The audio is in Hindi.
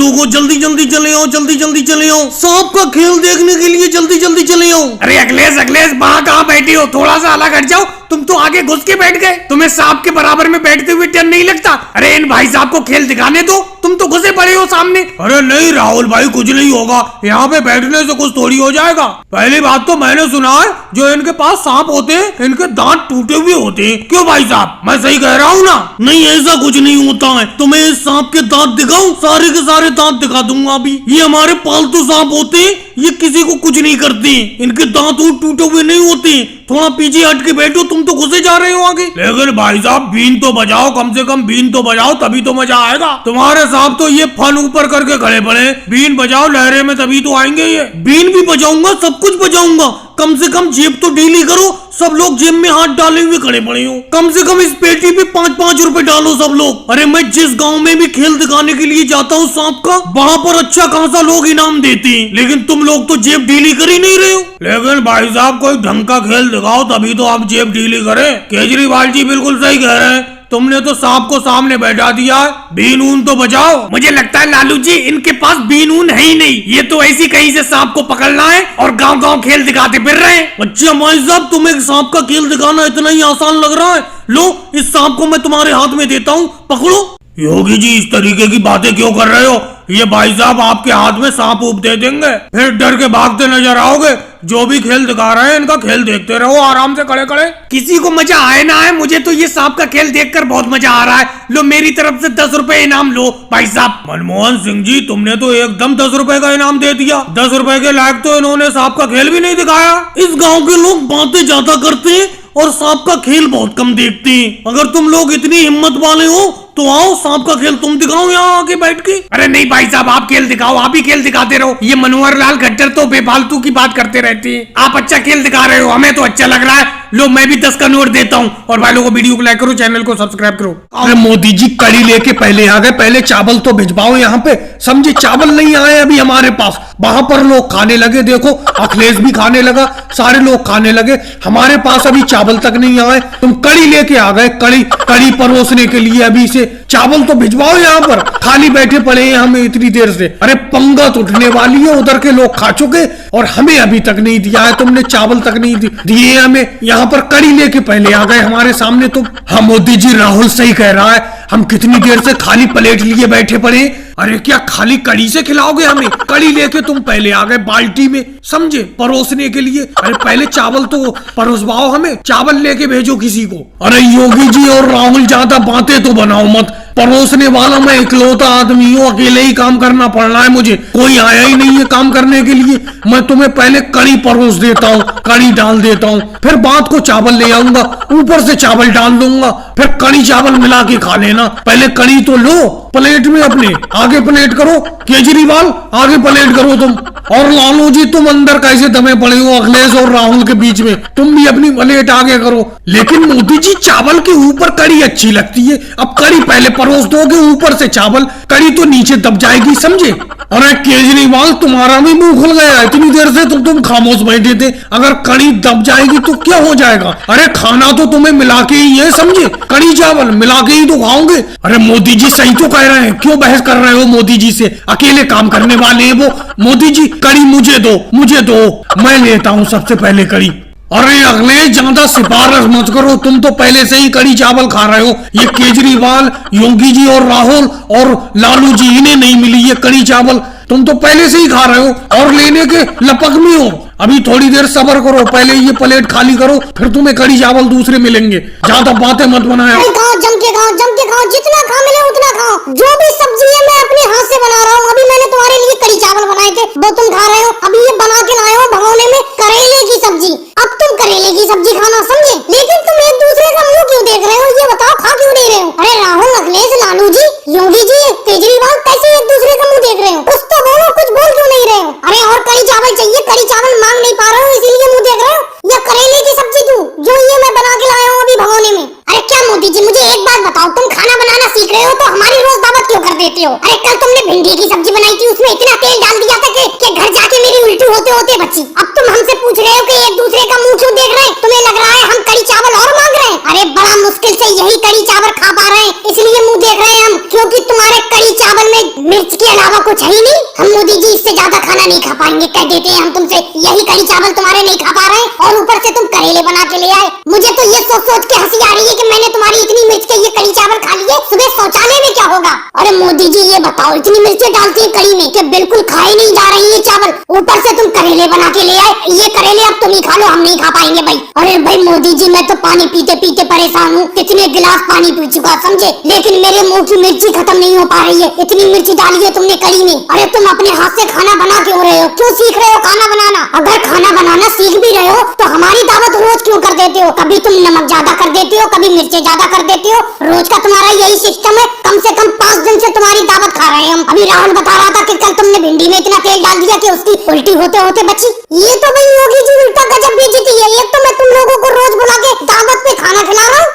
लोगों जल्दी जल्दी चले आओ, जल्दी जल्दी चले आओ, सांप का खेल देखने के लिए जल्दी जल्दी चले आओ। अरे अखिलेश अखिलेश वहाँ कहाँ बैठी हो, थोड़ा सा अलग हट जाओ। तुम तो आगे घुस के बैठ गए, तुम्हें सांप के बराबर में बैठते हुए डर नहीं लगता? अरे इन भाई साहब को खेल दिखाने दो, तुम तो घुसे पड़े हो सामने। अरे नहीं राहुल भाई, कुछ नहीं होगा, यहाँ पे बैठने से कुछ थोड़ी हो जाएगा। पहली बात तो मैंने सुना है जो इनके पास सांप होते हैं इनके दांत टूटे हुए होते हैं। क्यों भाई साहब, मैं सही कह रहा हूँ ना? नहीं ऐसा कुछ नहीं होता है, तुम्हें इस सांप के दांत दिखाऊं? सारे के सारे दांत दिखा दूंगा अभी। ये हमारे पालतू सांप होते हैं, ये किसी को कुछ नहीं करते, इनके दांत टूटे हुए नहीं होते। थोड़ा पीछे हट के बैठो, तुम तो घुसे जा रहे हो आगे। लेकिन भाई साहब बीन तो बजाओ, कम से कम बीन तो बजाओ, तभी तो मजा आएगा। तुम्हारे साहब तो ये फन ऊपर करके खड़े पड़े, बीन बजाओ लहरे में तभी तो आएंगे ये। बीन भी बजाऊंगा, सब कुछ बजाऊंगा, कम से कम जेब तो ढीली करो। सब लोग जेब में हाथ डाले हुए खड़े पड़े हो, कम से कम इस पेटी पे 5-5 रुपए डालो सब लोग। अरे मैं जिस गांव में भी खेल दिखाने के लिए जाता हूँ सांप का, वहाँ पर अच्छा खासा लोग इनाम देते हैं, लेकिन तुम लोग तो जेब ढीली कर ही नहीं रहे हो। लेकिन भाई साहब कोई ढंग का खेल दिखाओ तभी तो आप जेब ढीली करें। केजरीवाल जी बिल्कुल सही कह रहे हैं, तुमने तो सांप को सामने बैठा दिया है, बीन ऊन तो बजाओ। मुझे लगता है लालू जी इनके पास बीन ऊन है ही नहीं, ये तो ऐसी कहीं से सांप को पकड़ना है और गांव गांव खेल दिखाते फिर रहे हैं। अच्छा भाई साहब, तुम्हें सांप का खेल दिखाना इतना ही आसान लग रहा है? लो इस सांप को मैं तुम्हारे हाथ में देता हूँ, पकड़ो। योगी जी इस तरीके की बातें क्यों कर रहे हो? ये भाई साहब आपके हाथ में सांप ऊप दे देंगे, फिर डर के भागते नजर आओगे। जो भी खेल दिखा रहे हैं इनका खेल देखते रहो आराम से खड़े खड़े। किसी को मजा आए ना आए, मुझे तो ये सांप का खेल देखकर बहुत मजा आ रहा है। लो मेरी तरफ से 10 रुपए इनाम लो भाई साहब। मनमोहन सिंह जी तुमने तो एकदम 10 रुपए का इनाम दे दिया। 10 रुपए के लायक तो इन्होंने सांप का खेल भी नहीं दिखाया। इस गाँव के लोग बातें ज्यादा करते हैं और सांप का खेल बहुत कम देखते हैं। अगर तुम लोग इतनी हिम्मत वाले हो तो आओ सांप का खेल तुम दिखाओ यहाँ आके बैठ के। अरे नहीं भाई साहब, आप खेल दिखाओ, आप ही खेल दिखाते रहो। ये मनोहर लाल खट्टर तो बेफालतू की बात करते रहते हैं। आप अच्छा खेल दिखा रहे हो, हमें तो अच्छा लग रहा है। लो मैं भी 10 का नोट देता हूँ। और भाई लोगों को वीडियो को लाइक करो, चैनल को सब्सक्राइब करो। अरे मोदी जी कड़ी लेके पहले आ गए, पहले चावल तो भिजवाओ यहाँ पे, समझे? चावल नहीं आए अभी हमारे पास, वहां पर लोग खाने लगे, देखो अखिलेश भी खाने लगा, सारे लोग खाने लगे, हमारे पास अभी चावल तक नहीं आए। तुम कड़ी लेके आ गए, कड़ी परोसने के लिए अभी से चावल तो भिजवाओ यहाँ पर, खाली बैठे पड़े हैं हमें इतनी देर से। अरे पंगत उठने वाली है, उधर के लोग खा चुके और हमें अभी तक नहीं दिया है, तुमने चावल तक नहीं दिए हमें। यहाँ पर कड़ी लेके पहले आ गए हमारे सामने तुम। हाँ मोदी जी राहुल सही कह रहा है, हम कितनी देर से खाली प्लेट लिए बैठे पड़े। अरे क्या खाली कड़ी से खिलाओगे हमें? कड़ी लेके तुम पहले आ गए बाल्टी में, समझे, परोसने के लिए। अरे पहले चावल तो परोसवाओ हमें, चावल लेके भेजो किसी को। अरे योगी जी और राहुल ज्यादा बातें तो बनाओ मत, परोसने वाला मैं इकलौता आदमी हूँ, अकेले ही काम करना पड़ रहा है मुझे, कोई आया ही नहीं है काम करने के लिए। मैं तुम्हें पहले कड़ी परोस देता हूँ, कड़ी डाल देता हूँ, फिर बाद को चावल ले आऊंगा, ऊपर से चावल डाल दूंगा, फिर कड़ी चावल मिला के खा लेना। पहले कड़ी तो लो प्लेट में अपने, आगे प्लेट करो। केजरीवाल आगे प्लेट करो तुम, और लालू जी तुम अंदर कैसे दमे पड़े हो अखिलेश और राहुल के बीच में, तुम भी अपनी प्लेट आगे करो। लेकिन मोदी जी चावल के ऊपर कड़ी अच्छी लगती है, अब कड़ी पहले परोस दोगे, ऊपर से चावल, कड़ी तो नीचे दब जाएगी, समझे? अरे केजरीवाल तुम्हारा भी मुंह खुल गया, इतनी देर से तुम खामोश बैठे थे, अगर कड़ी दब जाएगी तो क्या हो जाएगा? अरे खाना तो तुम्हें मिला के ही है, समझे, कड़ी चावल मिला के ही तो खाओगे। अरे मोदी जी सही तो कह रहे हैं, क्यों बहस कर रहे हो मोदी जी से? अकेले काम करने वाले हैं वो। मोदी जी कड़ी मुझे दो, मुझे दो, मैं लेता हूँ सबसे पहले कड़ी। अरे अगले ज्यादा सिफारिश मत करो, तुम तो पहले से ही कड़ी चावल खा रहे हो। ये केजरीवाल, योगी जी और राहुल और लालू जी, इन्हें नहीं मिली ये कड़ी चावल, तुम तो पहले से ही खा रहे हो और लेने के लपक में हो। अभी थोड़ी देर सब्र करो, पहले ये प्लेट खाली करो, फिर तुम्हें कड़ी चावल दूसरे मिलेंगे। ज्यादा बातें मत बनाया। खाओ, जम के खाओ, जम के खाओ, जितना खा मिले उतना खाओ। जो भी सब्जी है मैं अपने हाथ से बना रहा हूँ। अभी मैंने तुम्हारे लिए कड़ी चावल बनाए थे, वो तुम खा रहे हो। अभी ये बना के लाए हो भगोने में करेले की सब्जी, अब तुम करेले की सब्जी खाना, समझे? लेकिन तुम एक दूसरे का मुंह क्यों देख रहे हो, ये बताओ, खा क्यों नहीं रहे हो? अरे राहुल, अखिलेश, लालू जी, योगी जी, केजरीवाल, कैसे एक दूसरे का मुंह देख रहे हो? कुछ तो बोलो, कुछ बोल क्यों नहीं रहे हो? अरे और कड़ी चावल चाहिए, कड़ी चावल मांग नहीं पा रहे हो इसीलिए मुंह देख रहे हो? या करेले की सब्जी तू जो ये मैं बना के लाया हूँ अभी भगोने में? अरे क्या मोदी जी, मुझे एक बात बताओ, तुम खाना बनाना सीख रहे हो तो हमारी रोज दावत क्यों कर देते हो? अरे कल तुम तुमने भिंडी की सब्जी बनाई थी उसमें इतना तेल डाल दिया था कि घर जाके मेरी उल्टी होते होते बची। अब तुम हमसे पूछ रहे हो कि एक दूसरे का मुंह क्यों देख रहे हैं? तुम्हें लग रहा है हम कड़ी चावल और मांग रहे हैं? अरे बड़ा मुश्किल से यही कड़ी चावल खा पा रहे हैं, इसलिए मुंह देख रहे हैं हम, क्योंकि तुम्हारे कड़ी चावल में मिर्च के अलावा कुछ है ही नहीं। हम मोदी जी इससे ज्यादा खाना नहीं खा पाएंगे, कह देते हैं हम तुमसे। यही कड़ी चावल तुम्हारे नहीं खा पा रहे हैं और ऊपर से तुम करेले बना के ले आए। मुझे तो ये सोच सोच के हंसी आ रही है कि मैंने तुम्हारी इतनी मिर्च के ये कड़ी चावल खा लिए, सुबह शौचालय में क्या होगा? अरे मोदी जी ये बताओ, इतनी मिर्चें डालती है कड़ी में कि बिल्कुल खाए नहीं जा रही है चावल, ऊपर से तुम करेले बना के ले आए। ये करेले अब तुम ही खा लो, हम नहीं खा पाएंगे भाई। अरे भाई मोदी जी मैं तो पानी पीते पीते परेशान हूँ, कितने गिलास पानी पी चुका समझे, लेकिन मेरे मुंह की मिर्ची खत्म नहीं हो पा रही है। इतनी मिर्ची डाली है तुमने कड़ी में। अरे तुम अपने हाथ से खाना बना क्यों रहे हो? क्यों सीख रहे हो खाना बनाना? अगर खाना बनाना सीख भी रहे हो तो हमारी दावत रोज क्यों कर देते हो? कभी तुम नमक ज्यादा कर देते हो, कभी मिर्चें ज्यादा कर देते हो। रोज का तुम्हारा यही सिस्टम है। कम से कम 5 दिन से तुम्हारी दावत खा रहे हैं हम। अभी राहुल बता रहा था कि कल तुमने भिंडी में इतना तेल डाल दिया कि उसकी उल्टी होते होते बची। ये तो भाई योगी जी उल्टा गजब बेइज्जती है। एक तो मैं तुम लोगों को रोज बुला के दावत पे खाना खिला रहा हूँ,